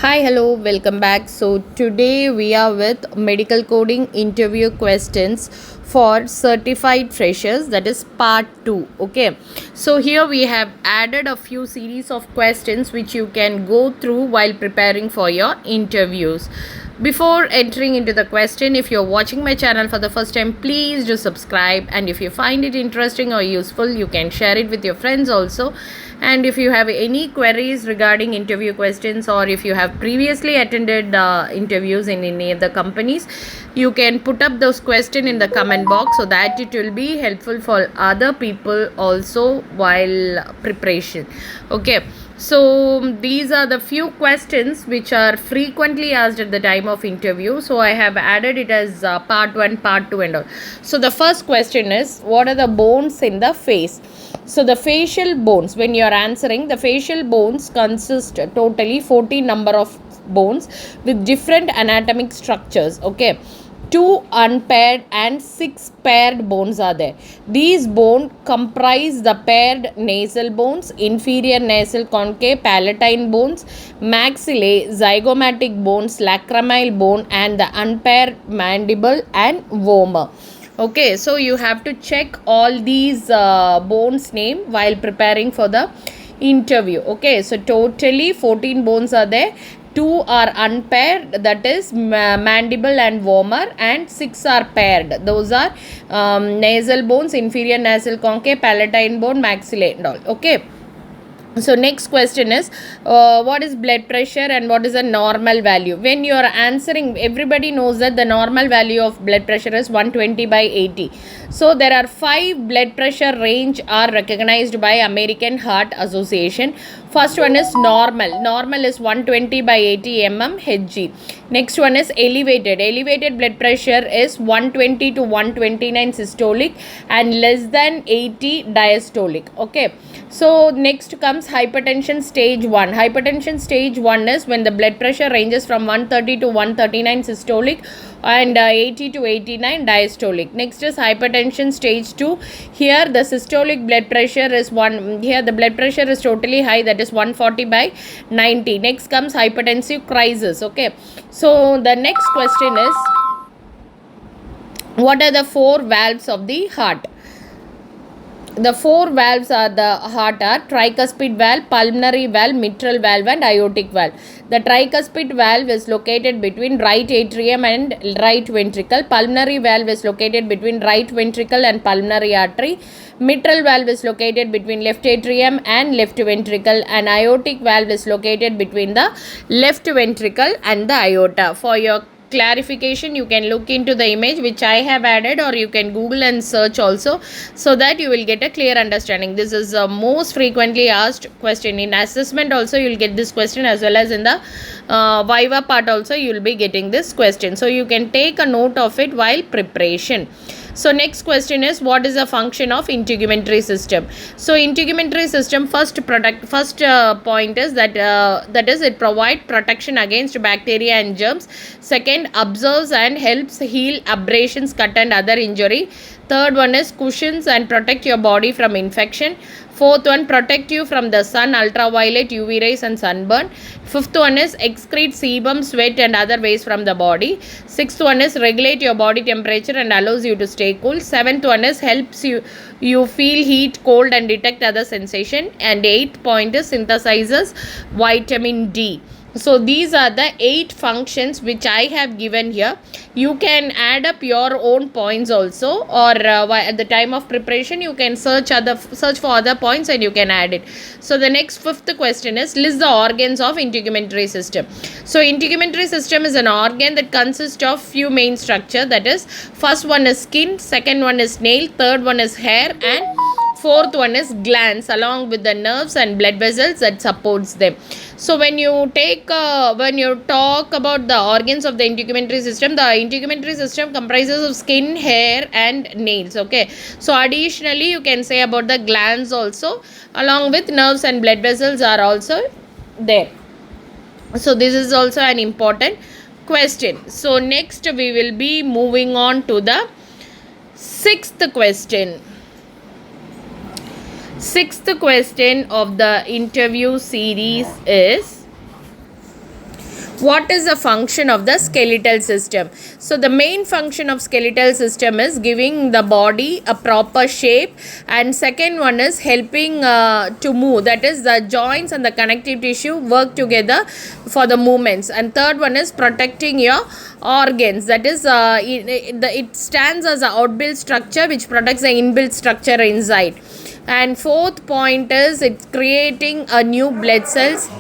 Hi, hello, welcome back. So, today we are with medical coding interview questions for certified freshers, that is part 2. Okay, so here we have added a few series of questions which you can go through while preparing for your interviews. Before entering into the question, if you're watching my channel for the first time, please do subscribe, and if you find it interesting or useful, you can share it with your friends also. And if you have any queries regarding interview questions, or if you have previously attended interviews in any of the companies, you can put up those questions in the comment box so that it will be helpful for other people also while preparation. Okay, so these are the few questions which are frequently asked at the time of interview. So I have added it as part 1, part 2 and all. So the first question is, what are the bones in the face? So the facial bones, when you are answering, the facial bones consist totally 14 number of bones with different anatomic structures. Okay, 2 unpaired and 6 paired bones are there. These bones comprise the paired nasal bones, inferior nasal concave, palatine bones, maxillae, zygomatic bones, lacrimal bone, and the unpaired mandible and vomer. Okay, so you have to check all these bones name while preparing for the interview. Okay, so totally 14 bones are there. 2 are unpaired, that is mandible and vomer, and 6 are paired. Those are nasal bones, inferior nasal concave, palatine bone, maxillae and all. Okay, so next question is, what is blood pressure and what is a normal value? When you are answering, everybody knows that the normal value of blood pressure is 120/80. So there are 5 blood pressure range are recognized by American Heart Association. First one is normal. Normal is 120/80 mmHg. Next one is elevated. Elevated blood pressure is 120 to 129 systolic and less than 80 diastolic. Okay, so next comes hypertension stage 1. Hypertension stage 1 is when the blood pressure ranges from 130 to 139 systolic and 80 to 89 diastolic. Next is hypertension stage 2. Here the systolic blood pressure is 1. Here the blood pressure is totally high, that is 140/90. Next comes hypertensive crisis. Okay, so the next question is, what are the 4 valves of the heart? The 4 valves of the heart are tricuspid valve, pulmonary valve, mitral valve and aortic valve. The tricuspid valve is located between right atrium and right ventricle. Pulmonary valve is located between right ventricle and pulmonary artery. Mitral valve is located between left atrium and left ventricle, and aortic valve is located between the left ventricle and the aorta. For your clarification, you can look into the image which I have added, or you can Google and search also, so that you will get a clear understanding. This is a most frequently asked question in assessment also. You will get this question, as well as in the Viva part also you will be getting this question, so you can take a note of it while preparation. So next question is, what is the function of integumentary system? So integumentary system, first point is that is it provide protection against bacteria and germs. Second, observes and helps heal abrasions, cut and other injury. Third one is cushions and protect your body from infection. Fourth one, protect you from the sun, ultraviolet, UV rays and sunburn. Fifth one is excrete sebum, sweat and other waste from the body. Sixth one is regulate your body temperature and allows you to stay cool. Seventh one is helps you feel heat, cold and detect other sensation. And eighth point is synthesizes vitamin D. So these are the 8 functions which I have given here. You can add up your own points also, or at the time of preparation you can search for other points and you can add it. So the next 5th question is, list the organs of integumentary system. So integumentary system is an organ that consists of few main structure, that is, first one is skin, second one is nail, third one is hair, and fourth one is glands, along with the nerves and blood vessels that supports them. So when you talk about the organs of the integumentary system, the integumentary system comprises of skin, hair and nails. Okay, so additionally you can say about the glands also, along with nerves and blood vessels are also there. So this is also an important question. So next we will be moving on to the 6th question. 6th question of the interview series is, What is the function of the skeletal system? So the main function of skeletal system is giving the body a proper shape, and second one is helping to move, that is the joints and the connective tissue work together for the movements, and third one is protecting your organs, that is it stands as an outbuilt structure which protects the inbuilt structure inside, and fourth point is it's creating a new blood cells,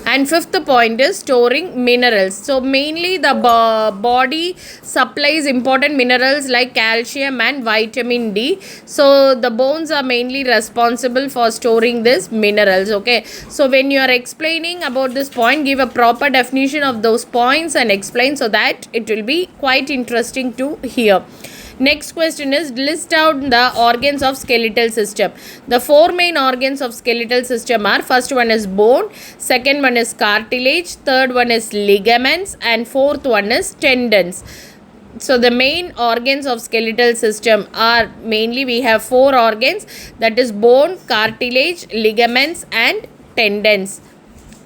and fifth point is storing minerals. So mainly the body supplies important minerals like calcium and vitamin D. So the bones are mainly responsible for storing these minerals. Okay, so when you are explaining about this point, give a proper definition of those points and explain, so that it will be quite interesting to hear. Next question is, list out the organs of skeletal system. The four main organs of skeletal system are, first one is bone, second one is cartilage, third one is ligaments, and fourth one is tendons. So the main organs of skeletal system are mainly, we have four organs, that is bone, cartilage, ligaments and tendons.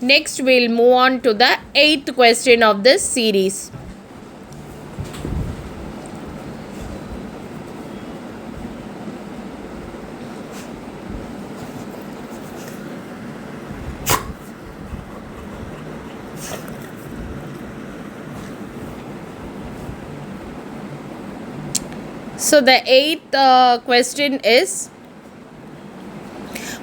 Next we'll move on to the 8th question of this series. So the 8th question is,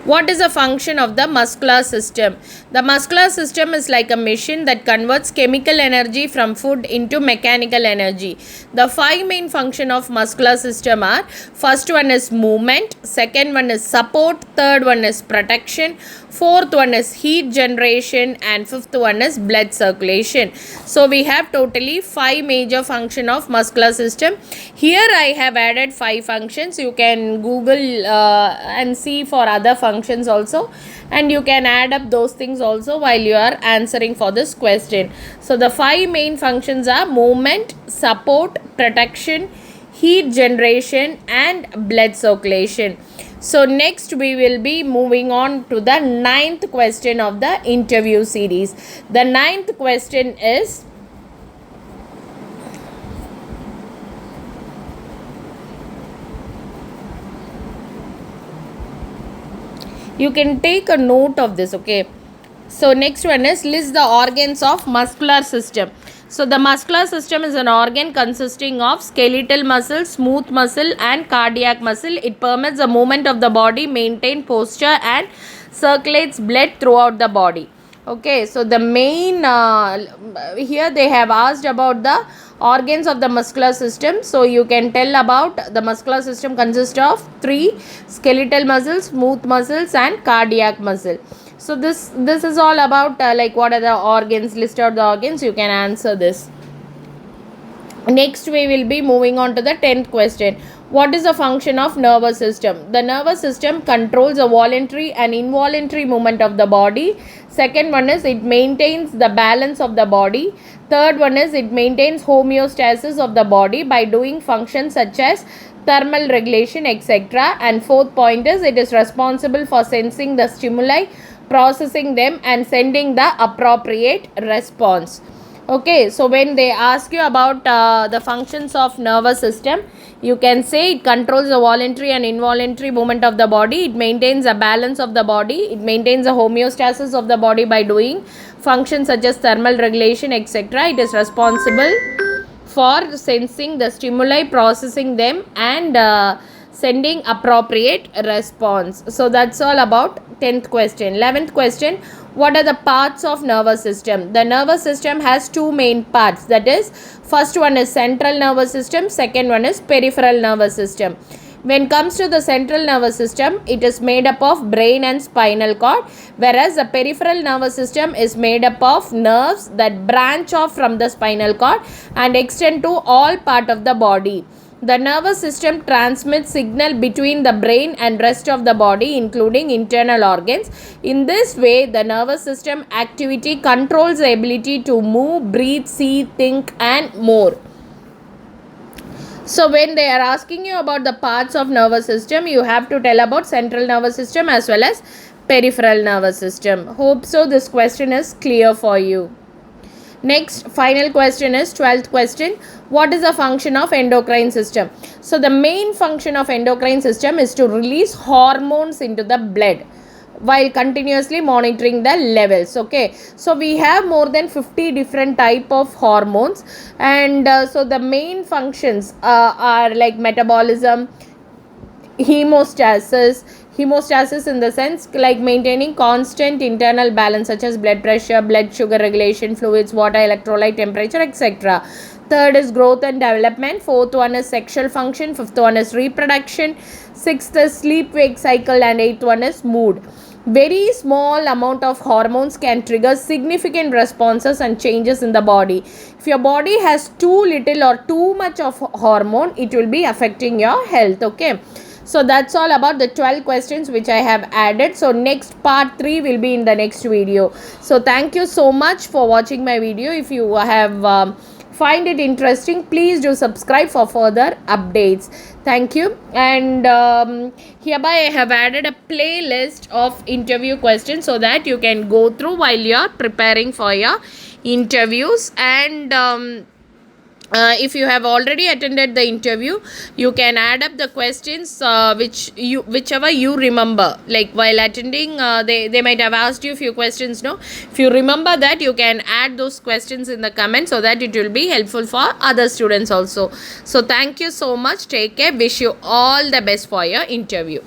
what is the function of the muscular system? The muscular system is like a machine that converts chemical energy from food into mechanical energy. The 5 main functions of muscular system are, first one is movement, second one is support, third one is protection, fourth one is heat generation, and fifth one is blood circulation. So we have totally 5 major functions of muscular system. Here I have added 5 functions. You can Google and see for other functions also, and you can add up those things also while you are answering for this question. So the 5 main functions are movement, support, protection, heat generation and blood circulation. So next we will be moving on to the 9th question of the interview series. The 9th question is, you can take a note of this. Okay, so next one is, list the organs of muscular system. So the muscular system is an organ consisting of skeletal muscle, smooth muscle and cardiac muscle. It permits the movement of the body, maintain posture and circulates blood throughout the body. Okay, so the main here they have asked about the organs of the muscular system. So you can tell about the muscular system consists of 3: skeletal muscles, smooth muscles and cardiac muscle. So this is all about like what are the organs, list out the organs, you can answer this. Next we will be moving on to the 10th question. What is the function of nervous system? The nervous system controls the voluntary and involuntary movement of the body. Second one is, it maintains the balance of the body. Third one is, it maintains homeostasis of the body by doing functions such as thermal regulation, etc. And fourth point is, it is responsible for sensing the stimuli, processing them and sending the appropriate response. Okay, so when they ask you about the functions of nervous system, you can say it controls the voluntary and involuntary movement of the body, it maintains a balance of the body, it maintains a homeostasis of the body by doing functions such as thermal regulation, etc. It is responsible for sensing the stimuli, processing them and sending appropriate response. So that's all about 10th question. 11th question, what are the parts of nervous system? The nervous system has 2 main parts, that is, first one is central nervous system, second one is peripheral nervous system. When comes to the central nervous system, it is made up of brain and spinal cord, whereas the peripheral nervous system is made up of nerves that branch off from the spinal cord and extend to all part of the body. The nervous system transmits signal between the brain and rest of the body, including internal organs. In this way, the nervous system activity controls the ability to move, breathe, see, think and more. So when they are asking you about the parts of nervous system, you have to tell about central nervous system as well as peripheral nervous system. Hope so this question is clear for you. Next, final question is 12th question. What is the function of endocrine system? So the main function of endocrine system is to release hormones into the blood while continuously monitoring the levels. Okay, so we have more than 50 different type of hormones, and so the main functions are like metabolism, hemostasis in the sense like maintaining constant internal balance such as blood pressure, blood sugar regulation, fluids, water, electrolyte, temperature, etc. Third is growth and development. Fourth one is sexual function. Fifth one is reproduction. Sixth is sleep wake cycle, and eighth one is mood. Very small amount of hormones can trigger significant responses and changes in the body. If your body has too little or too much of hormone, it will be affecting your health. Okay, so that's all about the 12 questions which I have added. So next part 3 will be in the next video. So thank you so much for watching my video. If you have find it interesting, please do subscribe for further updates. Thank you. And hereby I have added a playlist of interview questions so that you can go through while you are preparing for your interviews. And if you have already attended the interview, you can add up the questions whichever you remember. Like while attending, they might have asked you a few questions. No, if you remember that, you can add those questions in the comments so that it will be helpful for other students also. So thank you so much. Take care. Wish you all the best for your interview.